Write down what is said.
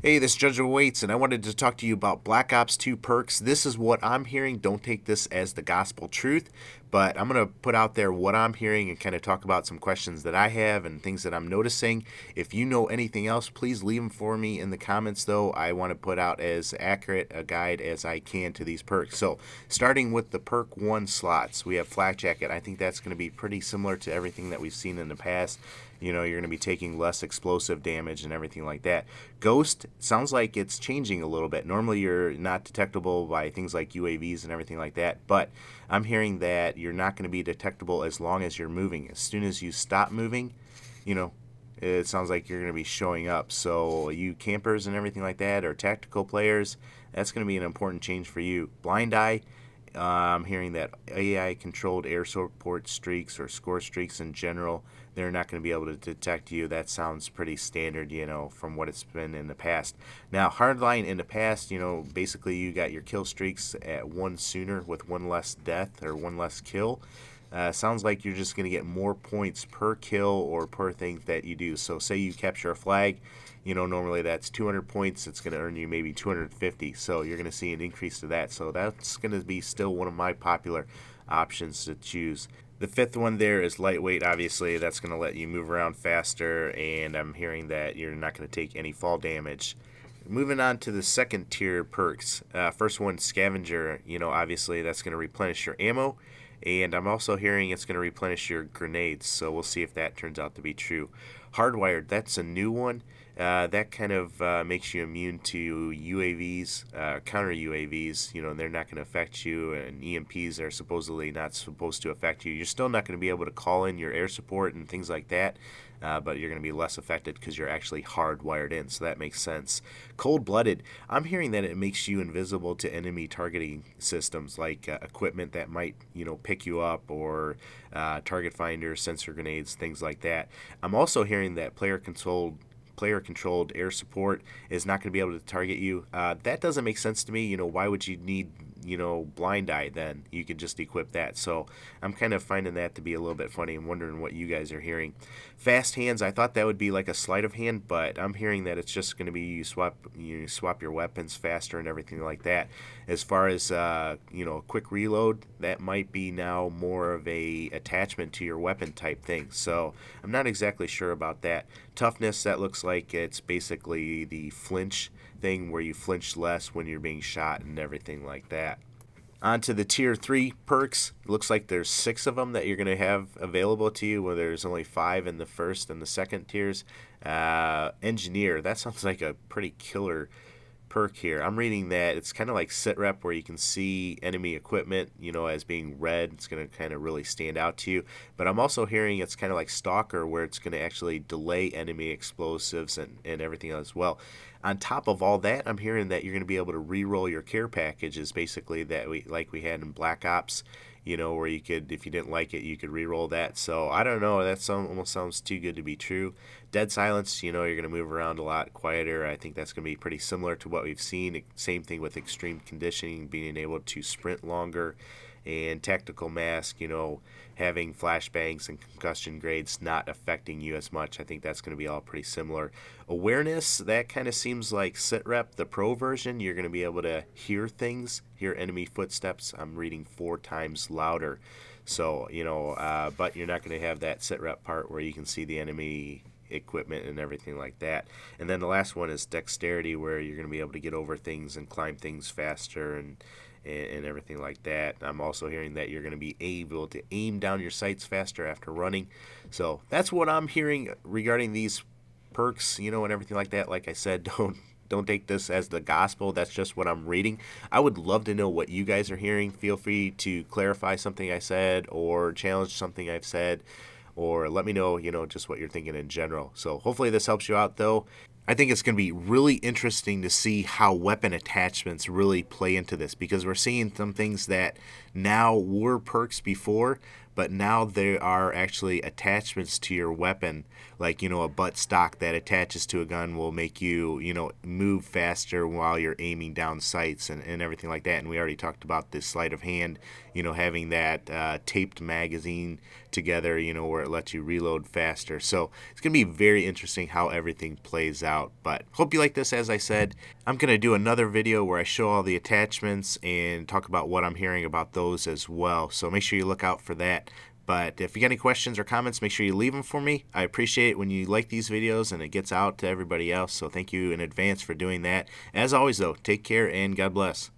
Hey, this is Judge of Waits, and I wanted to talk to you about Black Ops 2 perks. This is what I'm hearing. Don't take this as the gospel truth, but I'm going to put out there what I'm hearing and kind of talk about some questions that I have and things that I'm noticing. If you know anything else, please leave them for me in the comments, though. I want to put out as accurate a guide as I can to these perks. So, starting with the perk 1 slots, we have Flak Jacket. I think that's going to be pretty similar to everything that we've seen in the past. You know, you're going to be taking less explosive damage and everything like that. Ghost sounds like it's changing a little bit. Normally you're not detectable by things like UAVs and everything like that, but I'm hearing that you're not going to be detectable as long as you're moving. As soon as you stop moving, you know, it sounds like you're going to be showing up. So you campers and everything like that, or tactical players, that's going to be an important change for you. Blind Eye, I'm hearing that AI-controlled air support streaks or score streaks in general, they're not going to be able to detect you. That sounds pretty standard, you know, from what it's been in the past. Now, Hardline in the past, you know, basically you got your kill streaks at one sooner with one less death or one less kill. Sounds like you're just going to get more points per kill or per thing that you do. So say you capture a flag, you know, normally that's 200 points. It's going to earn you maybe 250. So you're going to see an increase to that. So that's going to be still one of my popular options to choose. The fifth one there is lightweight. Obviously, that's going to let you move around faster, and I'm hearing that you're not going to take any fall damage. Moving on to the second tier perks. First one, Scavenger. You know, obviously that's going to replenish your ammo, and I'm also hearing it's going to replenish your grenades, so we'll see if that turns out to be true. Hardwired, that's a new one. That kind of makes you immune to UAVs, counter UAVs. You know, they're not going to affect you, and EMPs are supposedly not supposed to affect you. You're still not going to be able to call in your air support and things like that, but you're going to be less affected because you're actually hardwired in, so that makes sense. Cold-blooded, I'm hearing that it makes you invisible to enemy targeting systems like equipment that might, you know, pick you up, or target finder, sensor grenades, things like that. I'm also hearing that player-controlled air support is not going to be able to target you. That doesn't make sense to me. You know, why would you need, you know, Blind Eye then? You could just equip that. So I'm kind of finding that to be a little bit funny. I'm wondering what you guys are hearing. Fast hands, I thought that would be like a sleight of hand, but I'm hearing that it's just going to be you swap your weapons faster and everything like that. As far as you know, quick reload, that might be now more of a attachment to your weapon type thing. So I'm not exactly sure about that. Toughness, that looks like it's basically the flinch thing where you flinch less when you're being shot and everything like that. On to the tier 3 perks. It looks like there's 6 of them that you're going to have available to you, where there's only 5 in the first and the second tiers. Engineer, that sounds like a pretty killer perk here. I'm reading that it's kind of like sit rep, where you can see enemy equipment, you know, as being red. It's going to kind of really stand out to you. But I'm also hearing it's kind of like stalker, where it's going to actually delay enemy explosives and everything as well. On top of all that, I'm hearing that you're going to be able to re-roll your care packages, basically, that we had in Black Ops, you know, where you could, if you didn't like it, you could re-roll that. So I don't know, that almost sounds too good to be true. Dead silence, you know, you're going to move around a lot quieter. I think that's going to be pretty similar to what we've seen. Same thing with extreme conditioning, being able to sprint longer. And tactical mask, you know, having flashbangs and concussion grades not affecting you as much. I think that's going to be all pretty similar. Awareness, that kind of seems like SITREP, the pro version. You're going to be able to hear things, hear enemy footsteps. I'm reading 4 times louder. So, you know, but you're not going to have that SITREP part where you can see the enemy equipment and everything like that. And then the last one is dexterity, where you're going to be able to get over things and climb things faster and everything like that. I'm also hearing that you're going to be able to aim down your sights faster after running. So that's what I'm hearing regarding these perks, you know, and everything like that. Like I said, don't take this as the gospel. That's just what I'm reading. I would love to know what you guys are hearing. Feel free to clarify something I said, or challenge something I've said, or let me know, you know, just what you're thinking in general. So hopefully this helps you out, though. I think it's going to be really interesting to see how weapon attachments really play into this, because we're seeing some things that now were perks before, but now there are actually attachments to your weapon, like, you know, a butt stock that attaches to a gun will make you, you know, move faster while you're aiming down sights and everything like that. And we already talked about this sleight of hand, you know, having that taped magazine together, you know, where it lets you reload faster. So it's going to be very interesting how everything plays out. out. But hope you like this. As I said, I'm going to do another video where I show all the attachments and talk about what I'm hearing about those as well. So make sure you look out for that. But if you got any questions or comments, make sure you leave them for me. I appreciate it when you like these videos and it gets out to everybody else. So thank you in advance for doing that. As always, though, take care and God bless.